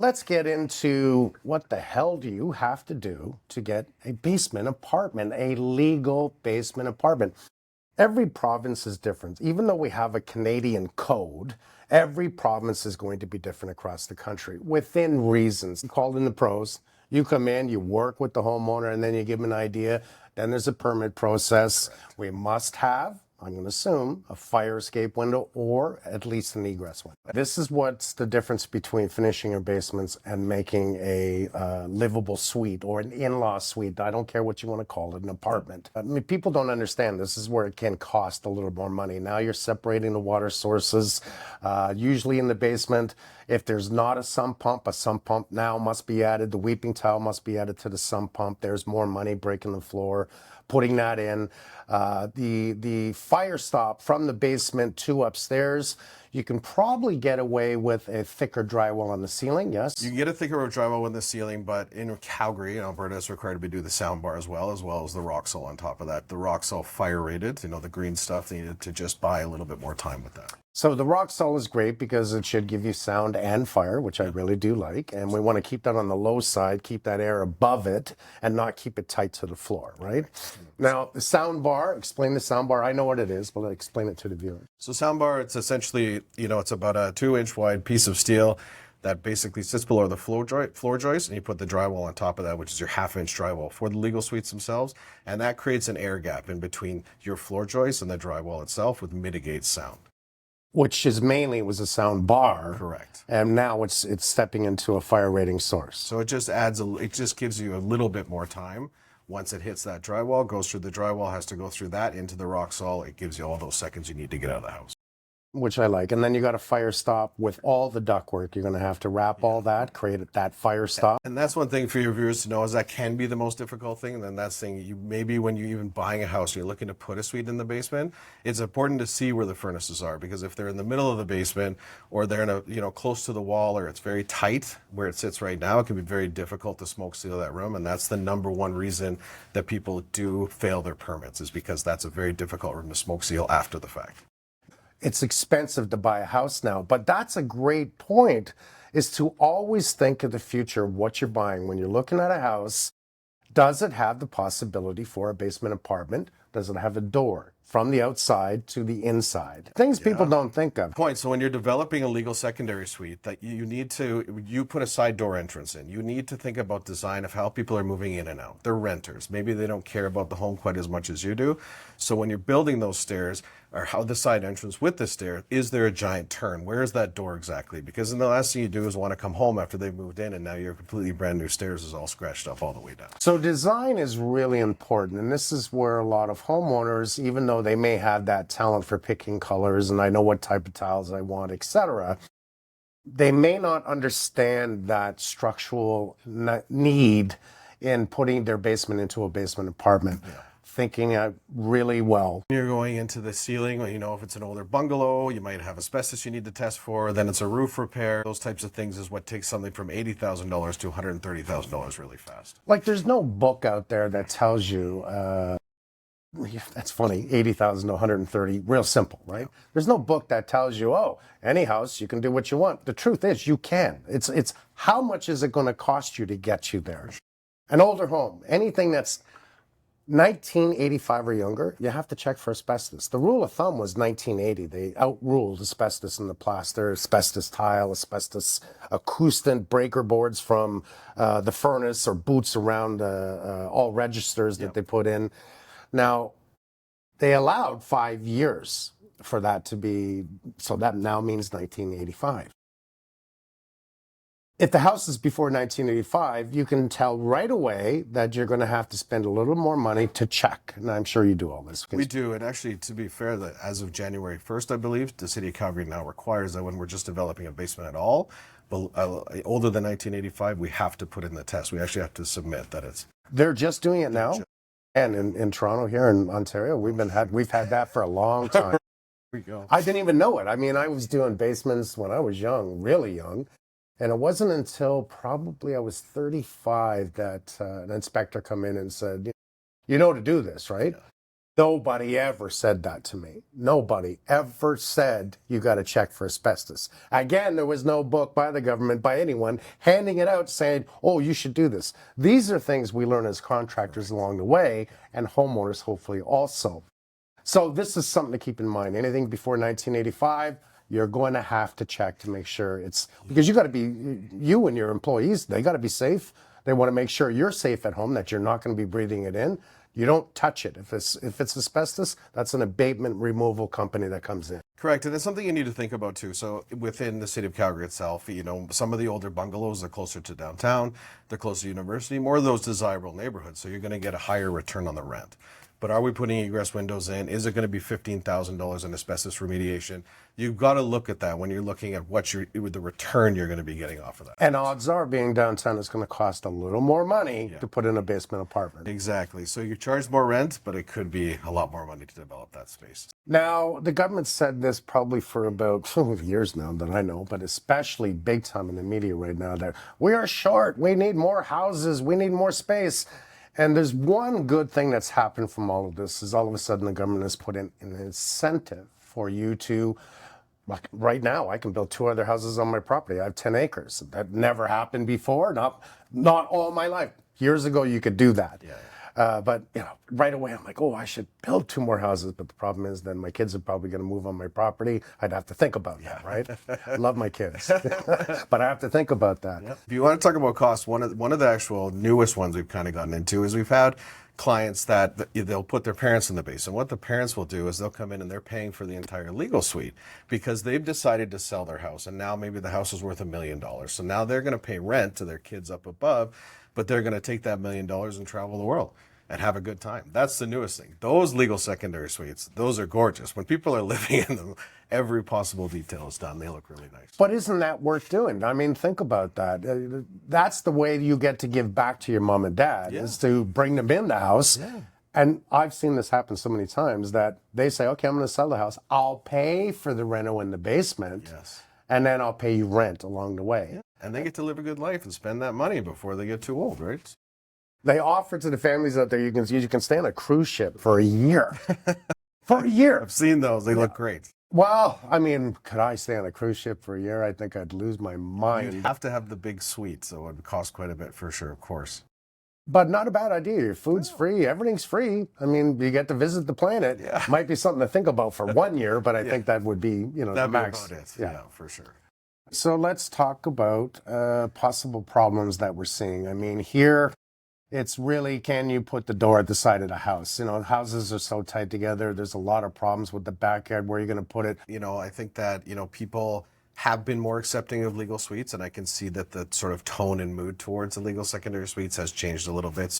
Let's get into what the hell do you have to do to get a basement apartment, a legal basement apartment. Every province is different. Even though we have a Canadian code, every province is going to be different across the country within reasons. You call in the pros, you come in, you work with the homeowner, and then you give them an idea. Then there's a permit process. Correct. We must have, I'm going to assume, a fire escape window or at least an egress window. This is what's the difference between finishing your basements and making a livable suite or an in-law suite. I don't care what you want to call it, an apartment. I mean, people don't understand this is where it can cost a little more money. Now you're separating the water sources. Usually in the basement, if there's not a sump pump now must be added. The weeping tile must be added to the sump pump. There's more money breaking the floor, putting that in. The fire stop from the basement to upstairs, you can probably get away with a thicker drywall on the ceiling, yes? You can get a thicker drywall in the ceiling, but in Calgary, in Alberta, it's required to do the sound bar as well as the Rockwool on top of that. The Rockwool fire rated, the green stuff, they needed to just buy a little bit more time with that. So the Rockwool is great because it should give you sound and fire, which I really do like. And we want to keep that on the low side, keep that air above it, and not keep it tight to the floor, right? Now, the sound bar, explain the sound bar. I know what it is, but explain it to the viewer. So sound bar, it's essentially, it's about a 2-inch wide piece of steel that basically sits below the floor joist, and you put the drywall on top of that, which is your 1/2-inch drywall for the legal suites themselves. And that creates an air gap in between your floor joist and the drywall itself, which mitigates sound. Which is mainly was a sound bar. Correct. And now it's stepping into a fire rating source. So it just gives you a little bit more time. Once it hits that drywall, goes through the drywall, has to go through that into the Rockwool. It gives you all those seconds you need to get out of the house. Which I like. And then you got a fire stop with all the ductwork. You're going to have to wrap all that, create that fire stop. And that's one thing for your viewers to know is that can be the most difficult thing. And then that's thing maybe when you're even buying a house, you're looking to put a suite in the basement, it's important to see where the furnaces are, because if they're in the middle of the basement or they're in close to the wall, or it's very tight where it sits right now, it can be very difficult to smoke seal that room. And that's the number one reason that people do fail their permits, is because that's a very difficult room to smoke seal after the fact. It's expensive to buy a house now, but that's a great point, is to always think of the future of what you're buying. When you're looking at a house, does it have the possibility for a basement apartment? Does it have a door from the outside to the inside? Things people don't think of. Point. So when you're developing a legal secondary suite, that you put a side door entrance in. You need to think about design of how people are moving in and out. They're renters. Maybe they don't care about the home quite as much as you do. So when you're building those stairs, or how the side entrance with the stair, is there a giant turn? Where is that door exactly? Because then the last thing you do is want to come home after they've moved in and now your completely brand new stairs is all scratched up all the way down. So design is really important. And this is where a lot of homeowners, even though they may have that talent for picking colors and I know what type of tiles I want, etc., they may not understand that structural need in putting their basement into a basement apartment. Yeah. Thinking really well. You're going into the ceiling, if it's an older bungalow, you might have asbestos you need to test for, then it's a roof repair. Those types of things is what takes something from $80,000 to $130,000 really fast. Like there's no book out there that tells you, that's funny, 80,000 to 130, real simple, right? Yeah. There's no book that tells you, any house, you can do what you want. The truth is you can. It's how much is it going to cost you to get you there? An older home, anything that's 1985 or younger, you have to check for asbestos. The rule of thumb was 1980. They outruled asbestos in the plaster, asbestos tile, asbestos acoustant breaker boards from the furnace or boots around all registers that they put in. Now, they allowed 5 years for that to be, so that now means 1985. If the house is before 1985, you can tell right away that you're going to have to spend a little more money to check. And I'm sure you do all this. We do. And actually, to be fair, that as of January 1st, I believe, the City of Calgary now requires that when we're just developing a basement at all, but older than 1985, we have to put in the test. We actually have to submit that it's... They're just doing it now? And in Toronto, here in Ontario, we've had that for a long time. There we go. I didn't even know it. I mean, I was doing basements when I was young, really young. And it wasn't until probably I was 35 that an inspector come in and said, you know to do this, right? Yeah. Nobody ever said that to me. Nobody ever said you got to check for asbestos. Again, there was no book by the government, by anyone, handing it out saying, oh, you should do this. These are things we learn as contractors along the way, and homeowners hopefully also. So this is something to keep in mind. Anything before 1985, you're going to have to check to make sure it's, because you got to be, you and your employees, they got to be safe. They want to make sure you're safe at home, that you're not going to be breathing it in. You don't touch it. If it's asbestos, that's an abatement removal company that comes in. Correct, and it's something you need to think about too. So within the city of Calgary itself, you know, some of the older bungalows are closer to downtown, they're closer to university, more of those desirable neighborhoods. So you're going to get a higher return on the rent. But are we putting egress windows in? Is it going to be $15,000 in asbestos remediation? You've got to look at that when you're looking at what the return you're going to be getting off of that. And odds are, being downtown is going to cost a little more money to put in a basement apartment. Exactly. So you charge more rent, but it could be a lot more money to develop that space. Now, the government said this probably for about years now that I know, but especially big time in the media right now, that we are short, we need more houses, we need more space. And there's one good thing that's happened from all of this is all of a sudden the government has put in an incentive for you to, like right now, I can build 2 other houses on my property. I have 10 acres. That never happened before, not all my life. Years ago, you could do that. But you know, right away, I'm like, oh, I should build 2 more houses. But the problem is then my kids are probably going to move on my property. I'd have to think about that, right? I love my kids, but I have to think about that. If you want to talk about costs, one of the actual newest ones we've kind of gotten into is we've had clients that they'll put their parents in the basement. What the parents will do is they'll come in and they're paying for the entire legal suite because they've decided to sell their house, and now maybe the house is worth $1 million. So now they're going to pay rent to their kids up above, but they're going to take that $1 million and travel the world and have a good time. That's the newest thing. Those legal secondary suites, those are gorgeous. When people are living in them, every possible detail is done. They look really nice. But isn't that worth doing? I mean, think about that. That's the way you get to give back to your mom and dad, is to bring them in the house. And I've seen this happen so many times that they say, okay, I'm going to sell the house. I'll pay for the reno in the basement. And then I'll pay you rent along the way. And they get to live a good life and spend that money before they get too old, right? They offer to the families out there, you can stay on a cruise ship for a year. For a year. I've seen those. They look great. Well, I mean, could I stay on a cruise ship for a year? I think I'd lose my mind. You'd have to have the big suite, so it would cost quite a bit for sure, of course. But not a bad idea. Your food's free. Everything's free. I mean, you get to visit the planet. Might be something to think about for 1 year, but I think that would be, you know, that'd the max. be about it. Yeah, for sure. So let's talk about possible problems that we're seeing. I mean, here, it's really, can you put the door at the side of the house? You know, houses are so tight together. There's a lot of problems with the backyard, where you're going to put it. You know, I think that, you know, people have been more accepting of legal suites, and I can see that the sort of tone and mood towards the legal secondary suites has changed a little bit.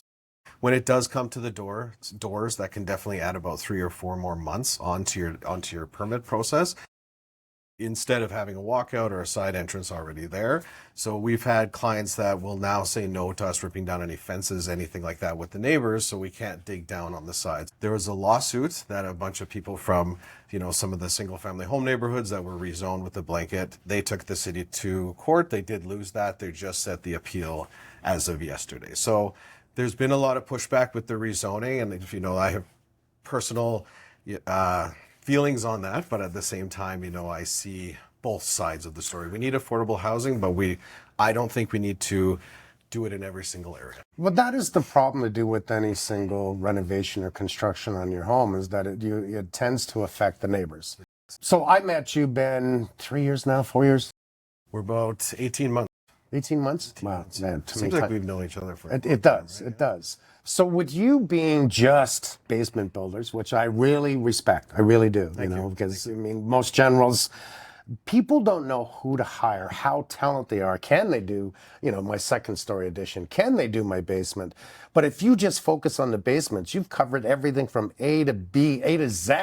When it does come to the doors, that can definitely add about 3 or 4 more months onto your permit process, instead of having a walkout or a side entrance already there. So we've had clients that will now say no to us ripping down any fences, anything like that with the neighbors, so we can't dig down on the sides. There was a lawsuit that a bunch of people from, you know, some of the single family home neighborhoods that were rezoned with the blanket, they took the city to court. They did lose that. They just set the appeal as of yesterday. So there's been a lot of pushback with the rezoning, and if you know, I have personal feelings on that, but at the same time, you know, I see both sides of the story. We need affordable housing, but I don't think we need to do it in every single area. Well, that is the problem to do with any single renovation or construction on your home, is that it tends to affect the neighbors. So I met you, Ben, 3 years now, 4 years? We're about 18 months. 18 months? 18 wow, months. man. Seems like we've known each other for It does, it does. So with you being just basement builders, which I really respect, I really do, you know, because I mean, most generals, people don't know who to hire, how talented they are. Can they do, you know, my second story addition? Can they do my basement? But if you just focus on the basements, you've covered everything from A to B, A to Z.